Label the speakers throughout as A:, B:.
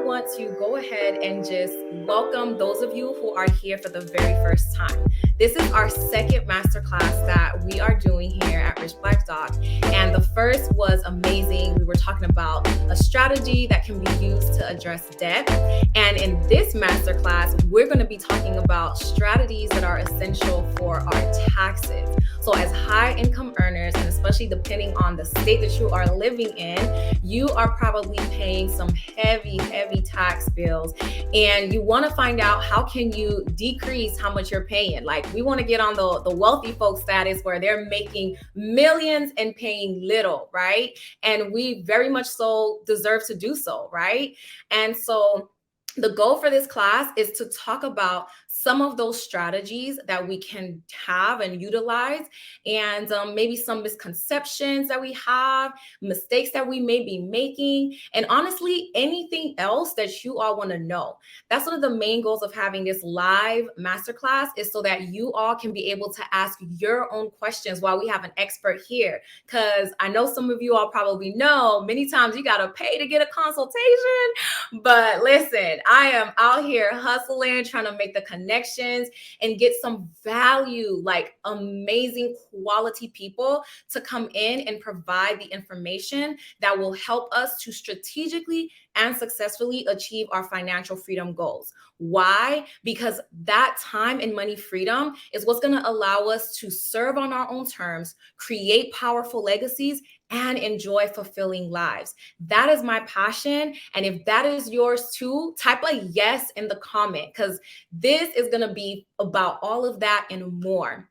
A: want to go ahead and just welcome those of you who are here for the very first time. This is our second masterclass that we are doing here at Rich Black Doc. And the first was amazing. We were talking about a strategy that can be used to address debt. And in this masterclass, we're going to be talking about strategies that are essential for our taxes. So as high income earners, and especially depending on the state that you are living in, you are probably paying some heavy tax bills, and you want to find out how can you decrease how much you're paying. Like, we want to get on the wealthy folk status where they're making millions and paying little, right? And we very much so deserve to do so, right? And so the goal for this class is to talk about some of those strategies that we can have and utilize, and maybe some misconceptions that we have, mistakes that we may be making, and honestly, anything else that you all want to know. That's one of the main goals of having this live masterclass, is so that you all can be able to ask your own questions while we have an expert here. Because I know some of you all probably know many times you got to pay to get a consultation. But listen, I am out here hustling, trying to make the connections and get some value, like amazing quality people to come in and provide the information that will help us to strategically and successfully achieve our financial freedom goals. Why? Because that time and money freedom is what's going to allow us to serve on our own terms, create powerful legacies, and enjoy fulfilling lives. That is my passion. And if that is yours too, type a yes in the comment, because this is going to be about all of that and more.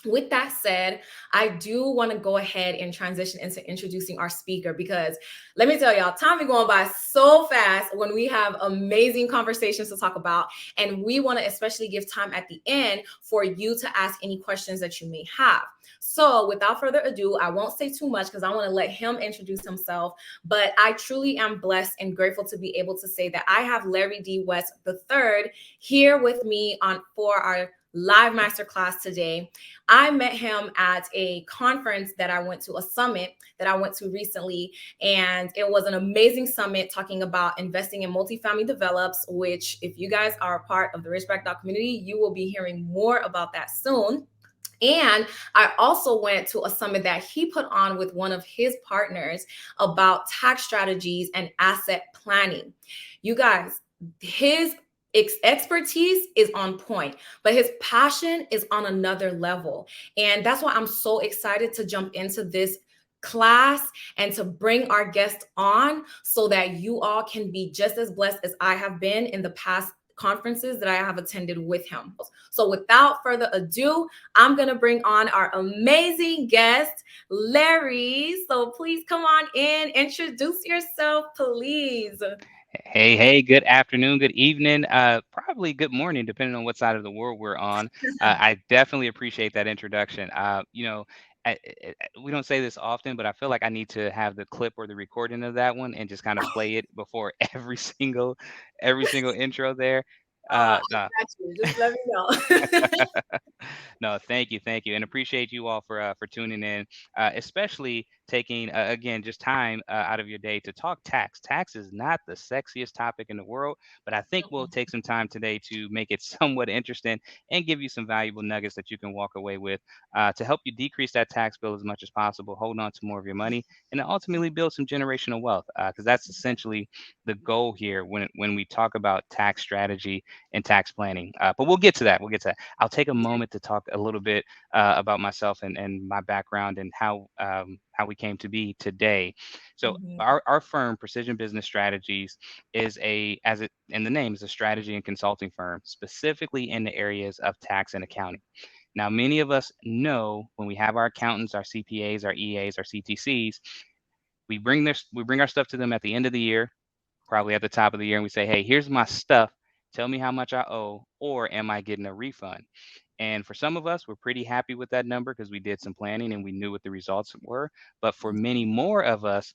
A: With that said, I do want to go ahead and transition into introducing our speaker, because let me tell y'all, time is going by so fast when we have amazing conversations to talk about. And we want to especially give time at the end for you to ask any questions that you may have. So without further ado, I won't say too much because I want to let him introduce himself. But I truly am blessed and grateful to be able to say that I have Larry D. West III here with me for our live masterclass today. I met him at a conference that I went to, a summit that I went to recently, and it was an amazing summit talking about investing in multifamily develops, which if you guys are a part of the Rich Black Dog community, you will be hearing more about that soon. And I also went to a summit that he put on with one of his partners about tax strategies and asset planning. You guys, his expertise is on point, but his passion is on another level. And that's why I'm so excited to jump into this class and to bring our guest on, so that you all can be just as blessed as I have been in the past conferences that I have attended with him. So without further ado, I'm going to bring on our amazing guest, Larry. So please come on in, introduce yourself, please.
B: Hey, good afternoon, good evening, probably good morning, depending on what side of the world we're on. I definitely appreciate that introduction. We don't say this often, but I feel like I need to have the clip or the recording of that one and just kind of play it before every single intro there.
A: I
B: No,
A: got you. Just let me know.
B: no, thank you, and appreciate you all for tuning in, especially taking again just time out of your day to talk tax. Tax is not the sexiest topic in the world, but I think we'll take some time today to make it somewhat interesting and give you some valuable nuggets that you can walk away with to help you decrease that tax bill as much as possible, hold on to more of your money, and then ultimately build some generational wealth. Because that's essentially the goal here when we talk about tax strategy and tax planning. But we'll get to that. We'll get to that. I'll take a moment to talk a little bit about myself and my background and how we came to be today. So
A: Mhm.
B: our firm, Precision Business Strategies, is as it in the name, is a strategy and consulting firm, specifically in the areas of tax and accounting. Now, many of us know when we have our accountants, our CPAs, our EAs, our CTCs, we bring our stuff to them at the end of the year, probably at the top of the year, and we say, hey, here's my stuff. Tell me how much I owe, or am I getting a refund? And for some of us, we're pretty happy with that number because we did some planning and we knew what the results were. But for many more of us,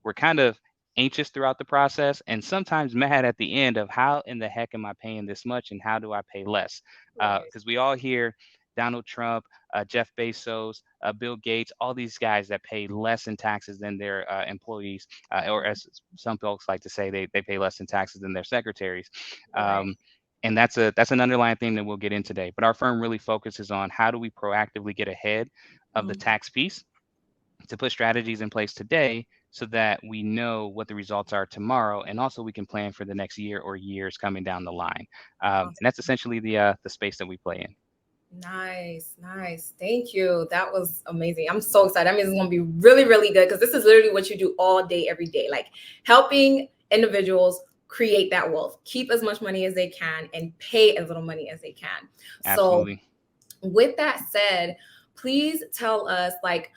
B: we're kind of anxious throughout the process and sometimes mad at the end of how in the heck am I paying this much and how do I pay less?
A: Right.
B: Because we all hear Donald Trump, Jeff Bezos, Bill Gates, all these guys that pay less in taxes than their employees, or as some folks like to say, they pay less in taxes than their secretaries.
A: Right.
B: Um, and that's an underlying theme that we'll get in today. But our firm really focuses on how do we proactively get ahead of the
A: Mhm.
B: tax piece to put strategies in place today so that we know what the results are tomorrow, and also we can plan for the next year or years coming down the line. And that's essentially the space that we play in.
A: Nice, nice. Thank you. That was amazing. I'm so excited. I mean, it's going to be really, really good because this is literally what you do all day, every day, like helping individuals create that wealth, keep as much money as they can, and pay as little money as they can. So,
B: Absolutely.
A: with that said, please tell us, like,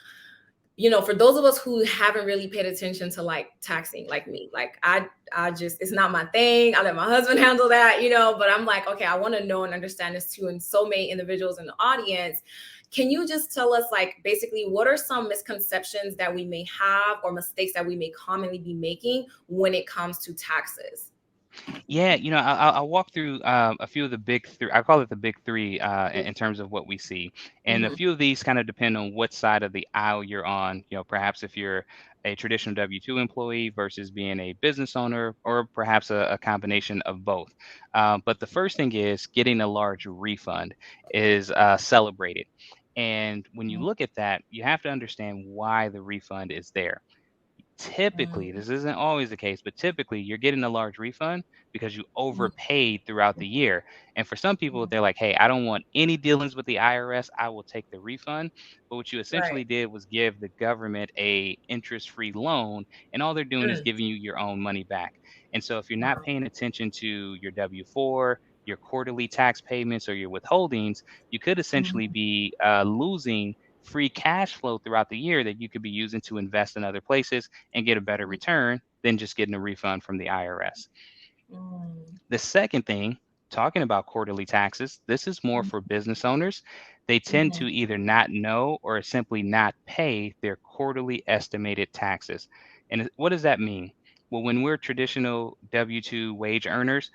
A: for those of us who haven't really paid attention to like taxing, like me, like I just, it's not my thing. I let my husband handle that, but I'm like, okay, I want to know and understand this too. And so many individuals in the audience, can you just tell us, like, basically what are some misconceptions that we may have or mistakes that we may commonly be making when it comes to taxes?
B: Yeah, I'll walk through a few of the big three. I call it the big three in terms of what we see, and a
A: Mm-hmm.
B: few of these kind of depend on what side of the aisle you're on. Perhaps if you're a traditional W-2 employee versus being a business owner, or perhaps a combination of both. But the first thing is getting a large refund is celebrated, and when you look at that, you have to understand why the refund is there. Typically,
A: Mm-hmm.
B: this isn't always the case, but typically you're getting a large refund because you overpaid throughout the year. And for some people, they're like, hey, I don't want any dealings with the IRS. I will take the refund. But what you
A: Right.
B: essentially did was give the government a interest-free loan, and all they're doing is
A: Mm.
B: giving you your own money back. And so if you're not
A: Wow.
B: paying attention to your W-4, your quarterly tax payments, or your withholdings, you could essentially
A: Mhm.
B: be losing free cash flow throughout the year that you could be using to invest in other places and get a better return than just getting a refund from the IRS.
A: Mm.
B: The second thing, talking about quarterly taxes, this is more
A: Mhm.
B: for business owners. They tend
A: Mhm.
B: to either not know or simply not pay their quarterly estimated taxes. And what does that mean? Well, when we're traditional W 2 wage earners,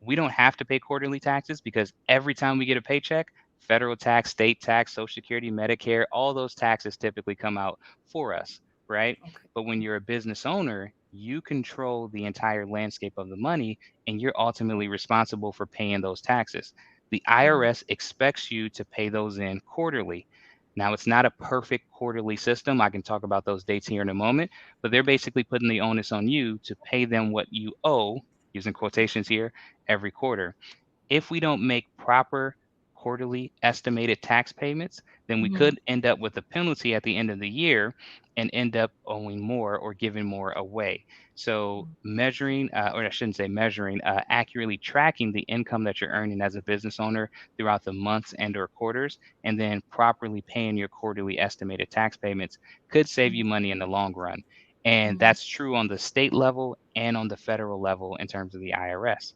B: we don't have to pay quarterly taxes because every time we get a paycheck, federal tax, state tax, Social Security, Medicare, all those taxes typically come out for us, right?
A: Okay.
B: But when you're a business owner, you control the entire landscape of the money, and you're ultimately responsible for paying those taxes. The
A: Mm.
B: IRS expects you to pay those in quarterly. Now, it's not a perfect quarterly system. I can talk about those dates here in a moment, but they're basically putting the onus on you to pay them what you owe, using quotations here, every quarter. If we don't make proper quarterly estimated tax payments, then we
A: Mhm.
B: could end up with a penalty at the end of the year and end up owing more or giving more away. So measuring, or I shouldn't say measuring, accurately tracking the income that you're earning as a business owner throughout the months and or quarters, and then properly paying your quarterly estimated tax payments could save you
A: Mhm.
B: money in the long run. And
A: Mhm.
B: that's true on the state level and on the federal level in terms of the IRS.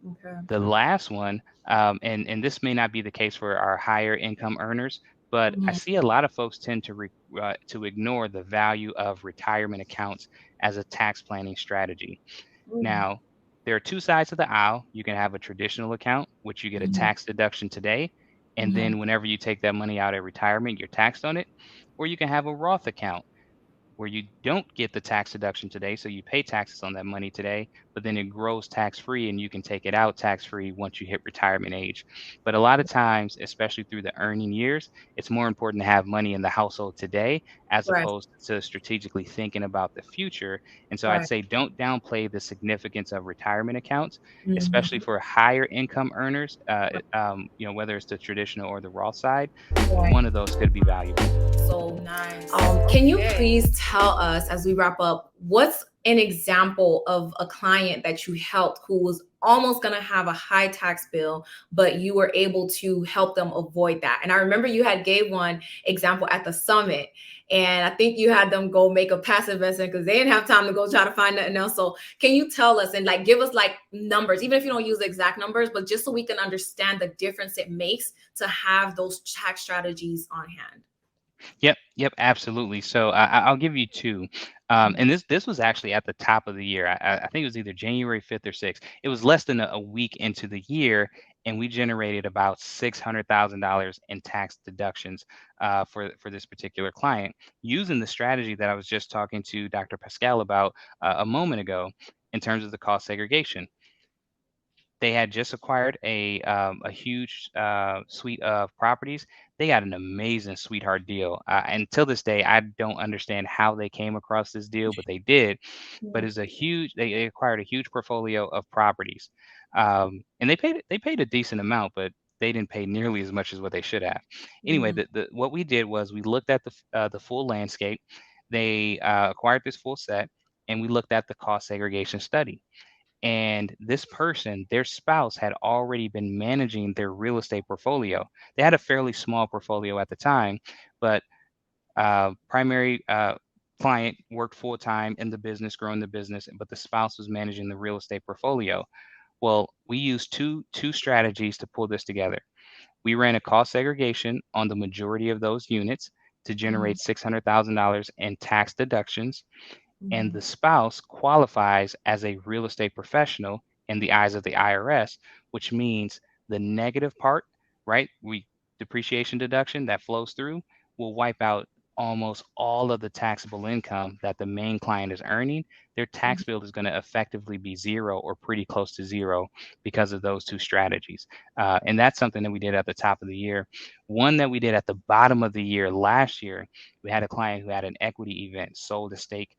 A: Okay.
B: The last one, and this may not be the case for our higher income earners, but I
A: Mhm.
B: see a lot of folks tend to ignore the value of retirement accounts as a tax planning strategy.
A: Mm.
B: Now, there are two sides of the aisle. You can have a traditional account, which you get a
A: Mhm.
B: tax deduction today, and
A: Mhm.
B: then whenever you take that money out at retirement, you're taxed on it. Or you can have a Roth account where you don't get the tax deduction today, so you pay taxes on that money today, but then it grows tax free and you can take it out tax free once you hit retirement age. But a lot of times, especially through the earning years, it's more important to have money in the household today as
A: Right.
B: opposed to strategically thinking about the future. And so I'd
A: Right.
B: say don't downplay the significance of retirement accounts, especially
A: Mhm.
B: for higher income earners, whether it's the traditional or the Roth side.
A: Right.
B: One of those could be valuable.
A: So nice. Can you please tell us, as we wrap up, what's an example of a client that you helped who was almost going to have a high tax bill, but you were able to help them avoid that? And I remember you had gave one example at the summit, and I think you had them go make a passive investment because they didn't have time to go try to find nothing else. So can you tell us and like give us like numbers, even if you don't use the exact numbers, but just so we can understand the difference it makes to have those tax strategies on hand?
B: Yep, absolutely. So I'll give you two, and this was actually at the top of the year. I think it was either January 5th or 6th. It was less than a week into the year, and we generated about $600,000 in tax deductions for this particular client using the strategy that I was just talking to Dr. Pascal about a moment ago in terms of the cost segregation. They had just acquired a huge suite of properties. They got an amazing sweetheart deal, and till this day, I don't understand how they came across this deal, but they did. But it's a huge. They acquired a huge portfolio of properties, and they paid a decent amount, but they didn't pay nearly as much as what they should have. Anyway,
A: Mhm.
B: what we did was we looked at the full landscape. They acquired this full set, and we looked at the cost segregation study, and this person, their spouse, had already been managing their real estate portfolio. They had a fairly small portfolio at the time, but primary client worked full time in the business, growing the business, but the spouse was managing the real estate portfolio. Well, we used two strategies to pull this together. We ran a cost segregation on the majority of those units to
A: Mhm.
B: generate $600,000 in tax deductions, and
A: Mhm.
B: the spouse qualifies as a real estate professional in the eyes of the IRS, which means the negative part, right? We depreciation deduction that flows through will wipe out almost all of the taxable income that the main client is earning. Their tax bill is going to effectively be zero or pretty close to zero because of those two strategies. And that's something that we did at the top of the year. One that we did at the bottom of the year last year, we had a client who had an equity event, sold a stake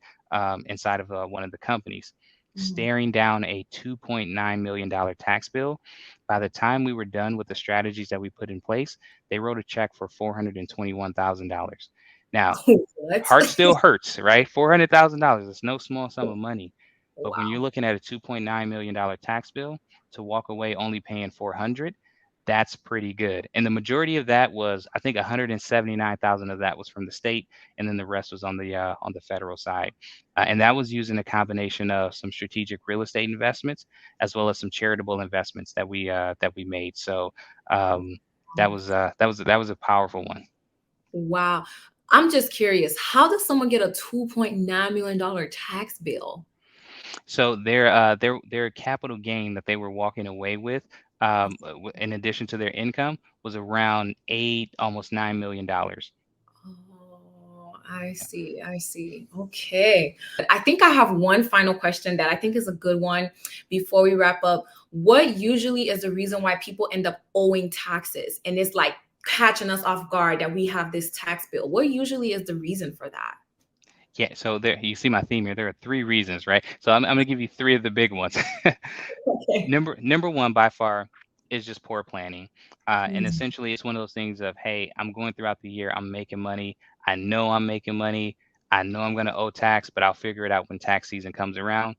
B: inside of one of the companies,
A: Mhm.
B: staring down a $2.9 million tax bill. By the time we were done with the strategies that we put in place, they wrote a check for $421,000. Now,
A: What?
B: heart still hurts, right? $400,000 is no small sum of money. But when you're
A: Wow.
B: looking at a $2.9 million tax bill to walk away only paying 400, that's pretty good. And the majority of that was, I think 179,000 of that was from the state, and then the rest was on the federal side. And that was using a combination of some strategic real estate investments as well as some charitable investments that we made. So that was a powerful one.
A: Wow. I'm just curious, how does someone get a $2.9 million tax bill?
B: So their capital gain that they were walking away with, in addition to their income, was around 8, almost $9 million.
A: Oh, I see. I see. Okay. I think I have one final question that I think is a good one before we wrap up. What usually is the reason why people end up owing taxes? And it's like catching us off guard that we have this tax bill. What usually is the reason for that?
B: Yeah, so there you see my theme here. There are three reasons, right? So I'm gonna give you three of the big ones.
A: Okay.
B: Number one by far is just poor planning. And
A: Mm,
B: essentially it's one of those things of, hey, I'm going throughout the year, I'm making money. I know I'm making money. I know I'm gonna owe tax, but I'll figure it out when tax season comes around.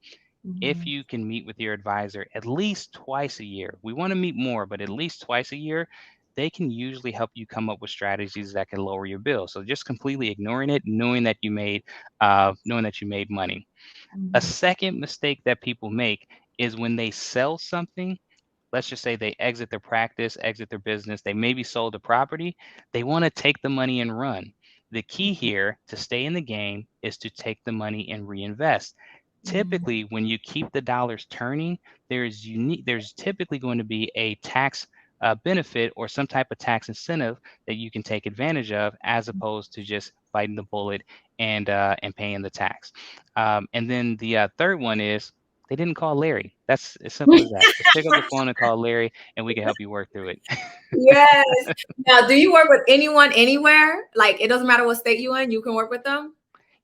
B: If
A: mhm,
B: you can meet with your advisor at least twice a year, we want to meet more, but at least twice a year, they can usually help you come up with strategies that can lower your bill. So just completely ignoring it, knowing that you made money. A
A: mhm,
B: second mistake that people make is when they sell something. Let's just say they exit their practice, exit their business, they maybe sold a property, they want to take the money and run. The key here to stay in the game is to take the money and reinvest.
A: mhm,
B: Typically, when you keep the dollars turning, there's typically going to be a tax benefit or some type of tax incentive that you can take advantage of, as opposed to just biting the bullet and paying the tax. And then the third one is they didn't call Larry. That's as simple as that. Just pick up the phone and call Larry, and we can help you work through it.
A: Yes. Now, do you work with anyone anywhere? Like it doesn't matter what state you in, you can work with them?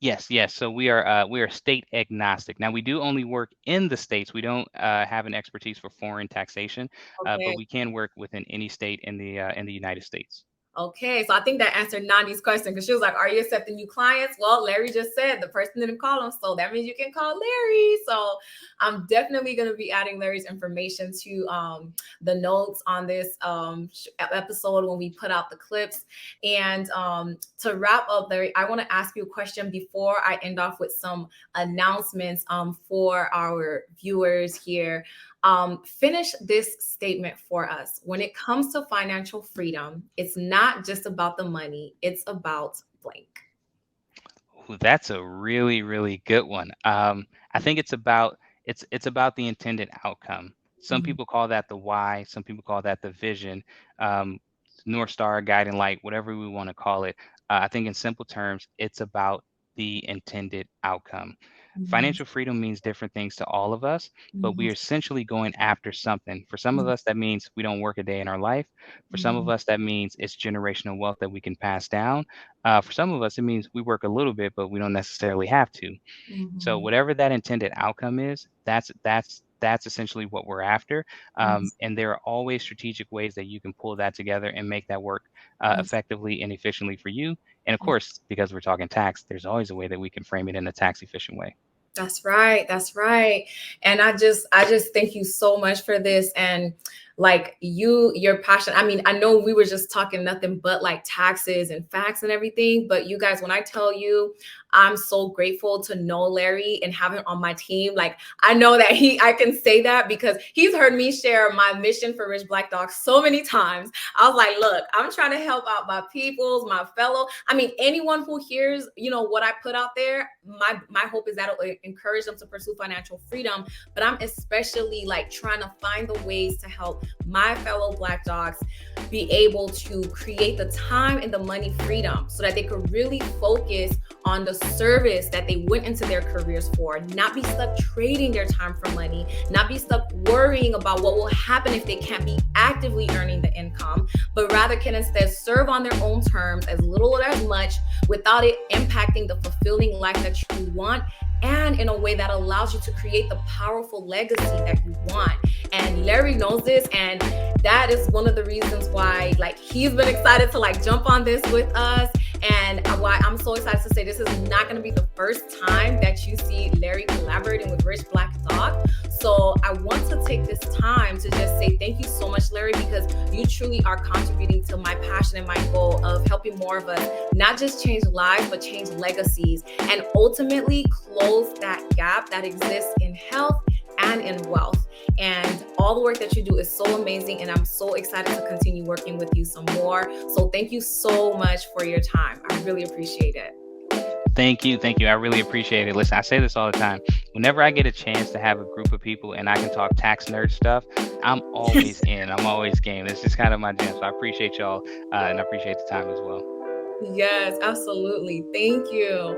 B: Yes, yes. So we are state agnostic. Now we do only work in the states. We don't have an expertise for foreign taxation, but
A: Okay.
B: we can work within any state in the United States.
A: Okay, so I think that answered Nani's question because she was like, "Are you accepting new clients?" Well, Larry just said the person didn't call him, so that means you can call Larry. So I'm definitely going to be adding Larry's information to the notes on this episode when we put out the clips. And to wrap up, Larry, I want to ask you a question before I end off with some announcements for our viewers here. Finish this statement for us. When it comes to financial freedom, it's not just about the money, it's about blank.
B: Ooh, that's a really, really good one. I think it's about the intended outcome. Some people call that the why, some people call that the vision, um, North Star, guiding light, whatever we want to call it. I think in simple terms, it's about the intended outcome.
A: Mhm.
B: Financial freedom means different things to all of us, but we
A: Mhm.
B: are essentially going after something. For some of
A: Mhm.
B: us, that means we don't work a day in our life. For some of
A: Mhm.
B: us, that means it's generational wealth that we can pass down. For some of us, it means we work a little bit, but we don't necessarily have to. So
A: Mhm.
B: whatever that intended outcome is, that's essentially what we're after.
A: Yes.
B: And there are always strategic ways that you can pull that together and make that work
A: Yes.
B: effectively and efficiently for you. And of
A: Yes.
B: course, because we're talking tax, there's always a way that we can frame it in a tax efficient way.
A: That's right. That's right. And I just thank you so much for this. And like your passion. I mean, I know we were just talking nothing but like taxes and facts and everything, but you guys, when I tell you, I'm so grateful to know Larry and have him on my team. Like I know that I can say that because he's heard me share my mission for Rich Black Dogs so many times. I was like, look, I'm trying to help out my peoples, my fellow. I mean, anyone who hears, what I put out there, my hope is that it'll encourage them to pursue financial freedom. But I'm especially like trying to find the ways to help my fellow Black dogs be able to create the time and the money freedom so that they could really focus on the service that they went into their careers for, not be stuck trading their time for money, not be stuck worrying about what will happen if they can't be actively earning the income, but rather can instead serve on their own terms, as little or as much, without it impacting the fulfilling life that you want, and in a way that allows you to create the powerful legacy that you want. And Larry knows this, and that is one of the reasons why like he's been excited to like jump on this with us, and why I'm so excited to say this is not going to be the first time that you see Larry collaborating with Rich Black Dog. So I want to take this time to just say thank you so much, Larry, because you truly are contributing to my passion and my goal of helping more of us not just change lives, but change legacies, and ultimately close that gap that exists in health and in wealth. And all the work that you do is so amazing, and I'm so excited to continue working with you some more. So thank you so much for your time. I really appreciate it.
B: Thank you. Thank you. I really appreciate it. Listen, I say this all the time. Whenever I get a chance to have a group of people and I can talk tax nerd stuff, I'm always in. I'm always game. It's just kind of my jam. So I appreciate y'all and I appreciate the time as well.
A: Yes, absolutely. Thank you.